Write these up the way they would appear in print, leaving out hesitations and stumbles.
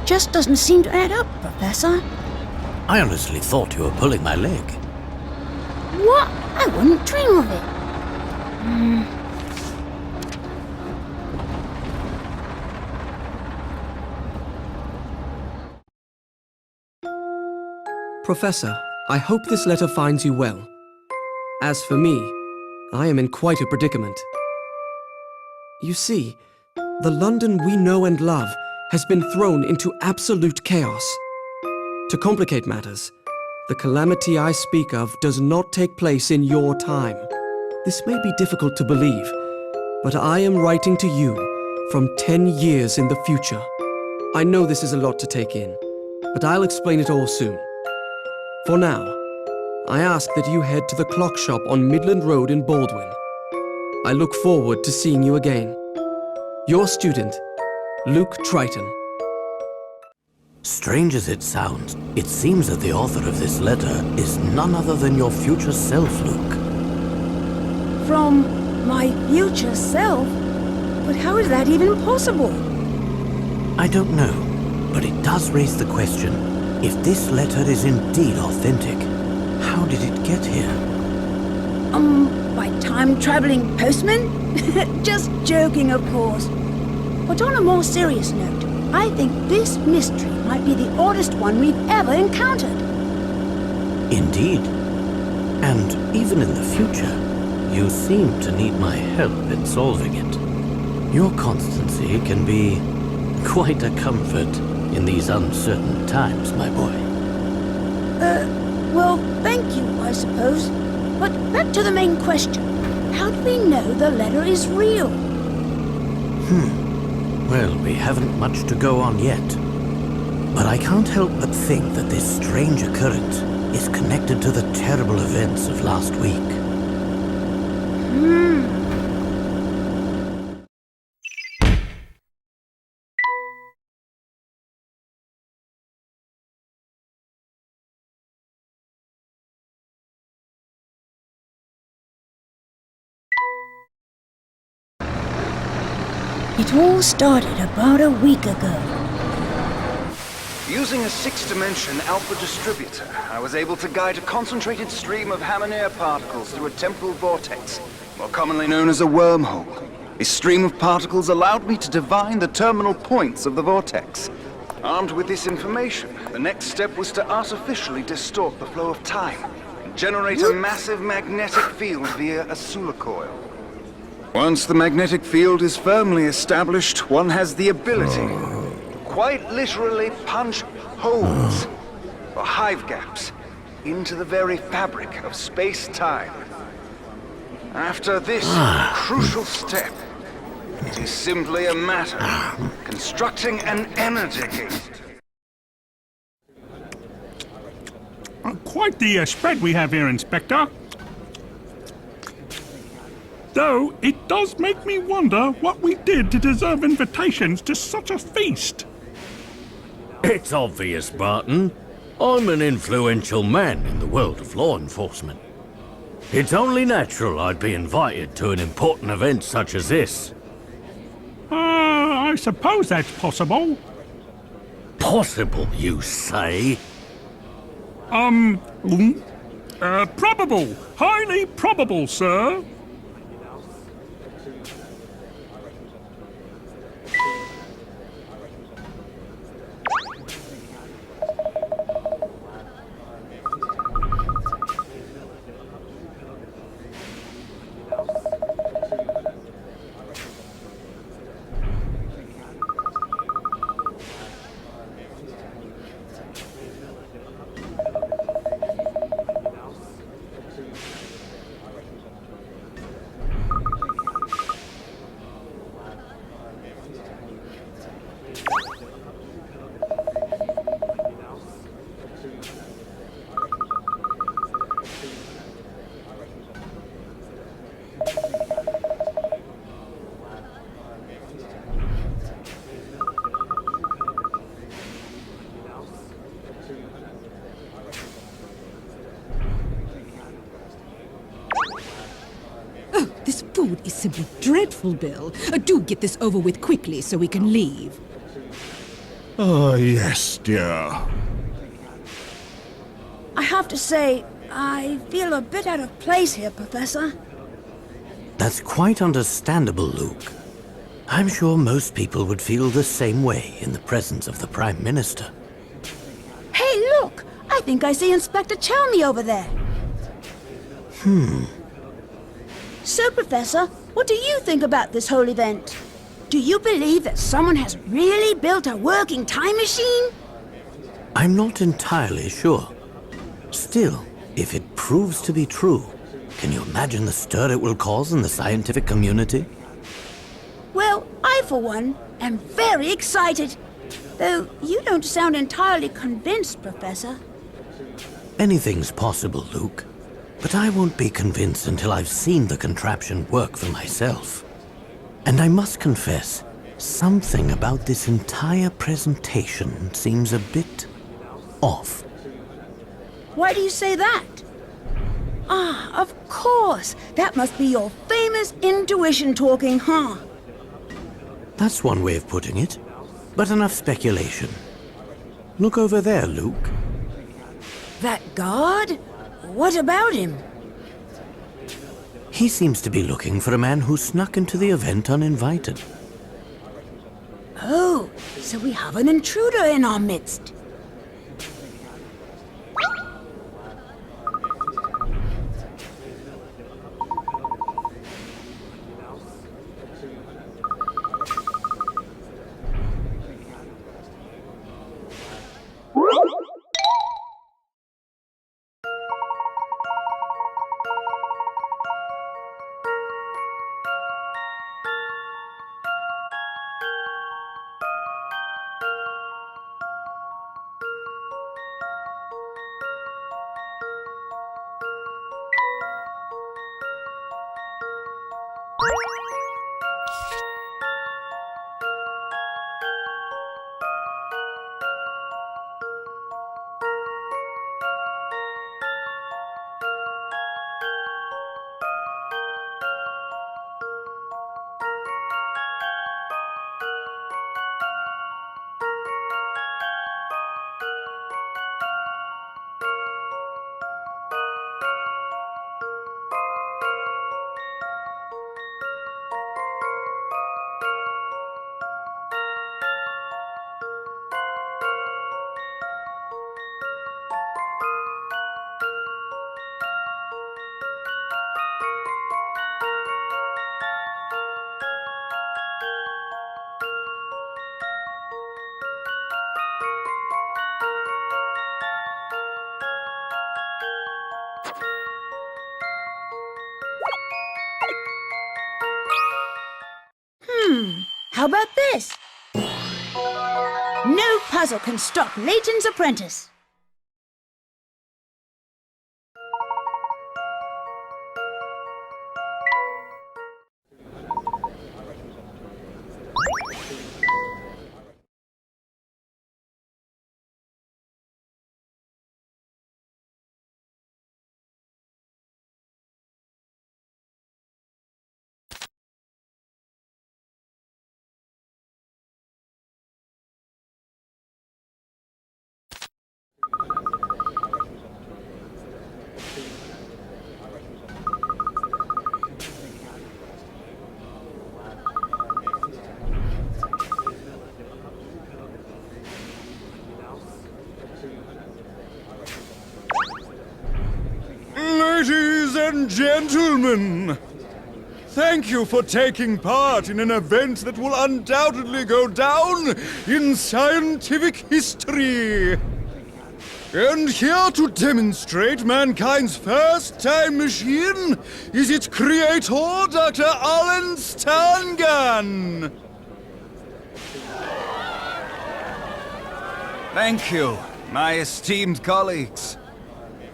just doesn't seem to add up, Professor. I honestly thought you were pulling my leg. What? I wouldn't dream of it. Professor, I hope this letter finds you well. As for me, I am in quite a predicament. You see, the London we know and love has been thrown into absolute chaos. To complicate matters, the calamity I speak of does not take place in your time. This may be difficult to believe, but I am writing to you from 10 years in the future. I know this is a lot to take in, but I'll explain it all soon. For now, I ask that you head to the clock shop on Midland Road in Baldwin. I look forward to seeing you again. Your student, Luke Triton. Strange as it sounds, it seems that the author of this letter is none other than your future self, Luke. From my future self? But how is that even possible? I don't know, but it does raise the question, if this letter is indeed authentic, how did it get here? By time-traveling postman? Just joking, of course. But on a more serious note, I think this mystery might be the oddest one we've ever encountered. Indeed. And even in the future, you seem to need my help in solving it. Your constancy can be quite a comfort in these uncertain times, my boy. Well, thank you, I suppose. But back to the main question. How do we know the letter is real? Well, we haven't much to go on yet. But I can't help but think that this strange occurrence is connected to the terrible events of last week. It all started about a week ago. Using a six-dimension alpha distributor, I was able to guide a concentrated stream of Hammer particles through a temporal vortex, more commonly known as a wormhole. This stream of particles allowed me to divine the terminal points of the vortex. Armed with this information, the next step was to artificially distort the flow of time and generate a massive magnetic field via a Sula coil. Once the magnetic field is firmly established, one has the ability to quite literally punch holes, or hive gaps, into the very fabric of space-time. After this crucial step, it is simply a matter of constructing an energy gate. Quite the spread we have here, Inspector. Though, it does make me wonder what we did to deserve invitations to such a feast. It's obvious, Barton. I'm an influential man in the world of law enforcement. It's only natural I'd be invited to an important event such as this. I suppose that's possible. Possible, you say? Probable. Highly probable, sir. This food is simply dreadful, Bill. Do get this over with quickly so we can leave. Ah, yes, dear. I have to say, I feel a bit out of place here, Professor. That's quite understandable, Luke. I'm sure most people would feel the same way in the presence of the Prime Minister. Hey, look! I think I see Inspector Chelmy over there. So, Professor, what do you think about this whole event? Do you believe that someone has really built a working time machine? I'm not entirely sure. Still, if it proves to be true, can you imagine the stir it will cause in the scientific community? Well, I, for one, am very excited. Though you don't sound entirely convinced, Professor. Anything's possible, Luke. But I won't be convinced until I've seen the contraption work for myself. And I must confess, something about this entire presentation seems a bit off. Why do you say that? Ah, of course. That must be your famous intuition talking, huh? That's one way of putting it. But enough speculation. Look over there, Luke. That guard? What about him? He seems to be looking for a man who snuck into the event uninvited. Oh, so we have an intruder in our midst. How about this? No puzzle can stop Layton's apprentice. Ladies and gentlemen, thank you for taking part in an event that will undoubtedly go down in scientific history. And here to demonstrate mankind's first time machine is its creator, Dr. Alan Stangan. Thank you, my esteemed colleagues.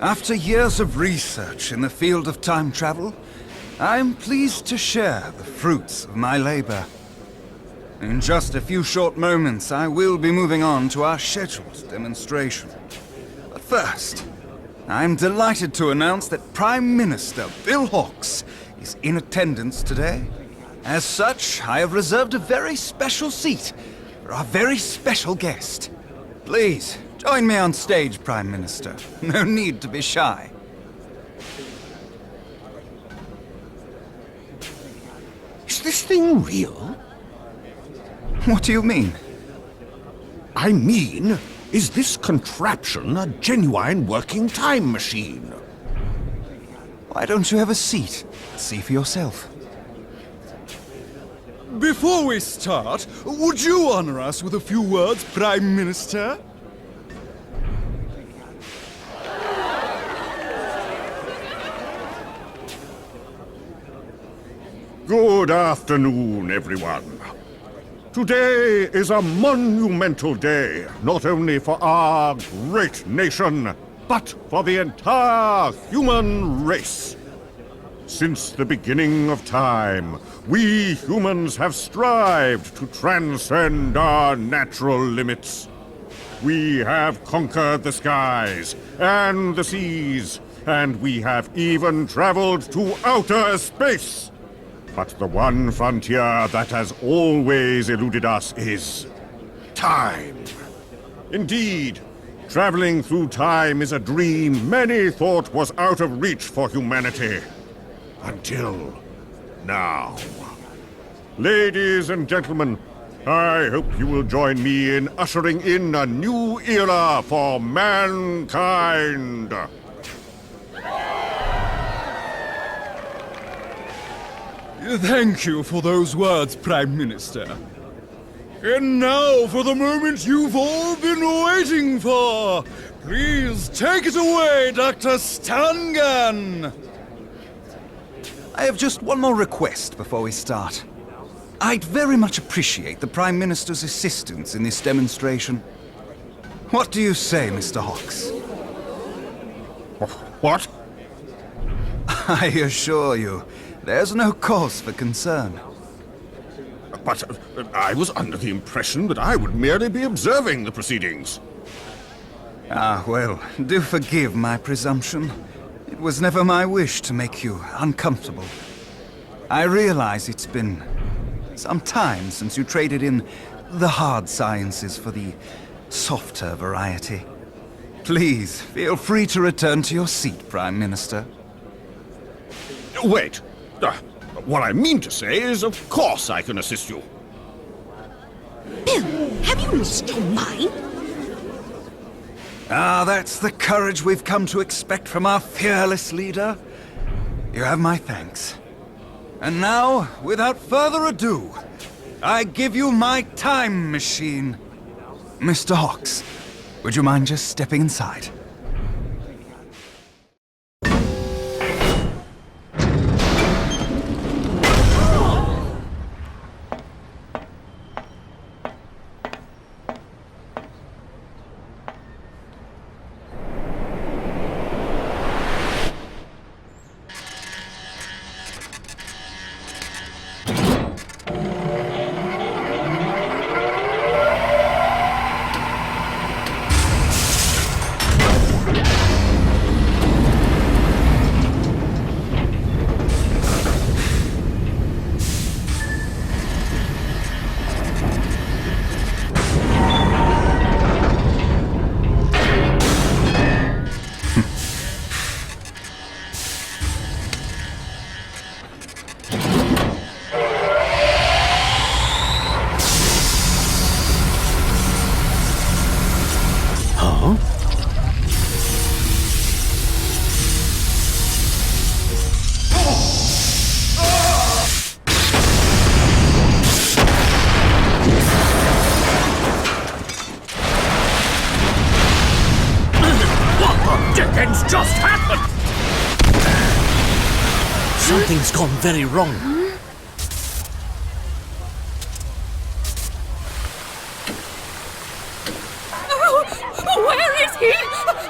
After years of research in the field of time travel, I'm pleased to share the fruits of my labor. In just a few short moments, I will be moving on to our scheduled demonstration. But first, I'm delighted to announce that Prime Minister Bill Hawks is in attendance today. As such, I have reserved a very special seat for for our very special guest. Please, join me on stage, Prime Minister. No need to be shy. Is this thing real? What do you mean? I mean, is this contraption a genuine working time machine? Why don't you have a seat? See for yourself. Before we start, would you honor us with a few words, Prime Minister? Good afternoon, everyone. Today is a monumental day, not only for our great nation, but for the entire human race. Since the beginning of time, we humans have strived to transcend our natural limits. We have conquered the skies and the seas, and we have even traveled to outer space. But the one frontier that has always eluded us is time. Indeed, traveling through time is a dream many thought was out of reach for humanity. Until now. Ladies and gentlemen, I hope you will join me in ushering in a new era for mankind. Thank you for those words, Prime Minister. And now for the moment you've all been waiting for. Please take it away, Dr. Stangan. I have just one more request before we start. I'd very much appreciate the Prime Minister's assistance in this demonstration. What do you say, Mr. Hawks? What? I assure you, there's no cause for concern. But I was under the impression that I would merely be observing the proceedings. Ah, well, do forgive my presumption. It was never my wish to make you uncomfortable. I realize it's been some time since you traded in the hard sciences for the softer variety. Please, feel free to return to your seat, Prime Minister. Wait. What I mean to say is, of course I can assist you. Bill, have you lost your mind? Ah, that's the courage we've come to expect from our fearless leader. You have my thanks. And now, without further ado, I give you my time machine. Mr. Hawks, would you mind just stepping inside? Just happened? Something's gone very wrong. Oh, where is he?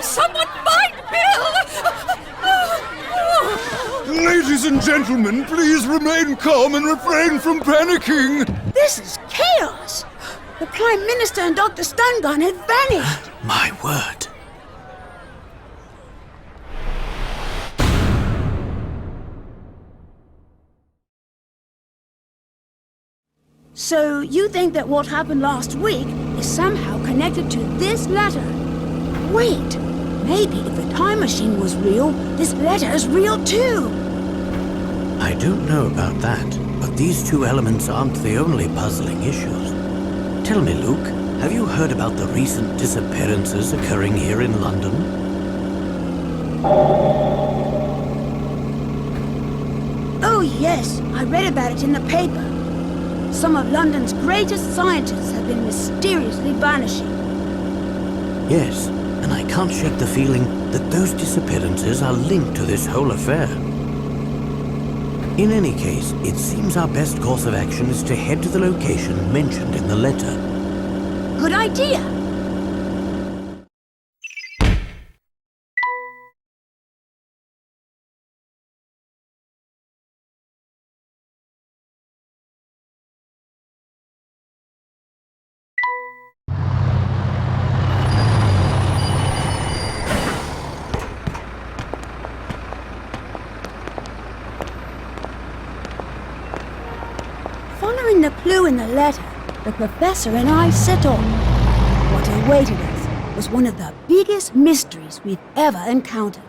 Someone find Bill! Ladies and gentlemen, please remain calm and refrain from panicking. This is chaos! The Prime Minister and Dr. Stungun have vanished! My word. So you think that what happened last week is somehow connected to this letter? Wait, maybe if the time machine was real, this letter is real too. I don't know about that, but these two elements aren't the only puzzling issues. Tell me, Luke, have you heard about the recent disappearances occurring here in London? Oh yes, I read about it in the paper. Some of London's greatest scientists have been mysteriously vanishing. Yes, and I can't shake the feeling that those disappearances are linked to this whole affair. In any case, it seems our best course of action is to head to the location mentioned in the letter. Good idea! Following the clue in the letter, the professor and I set on. What awaited us was one of the biggest mysteries we've ever encountered.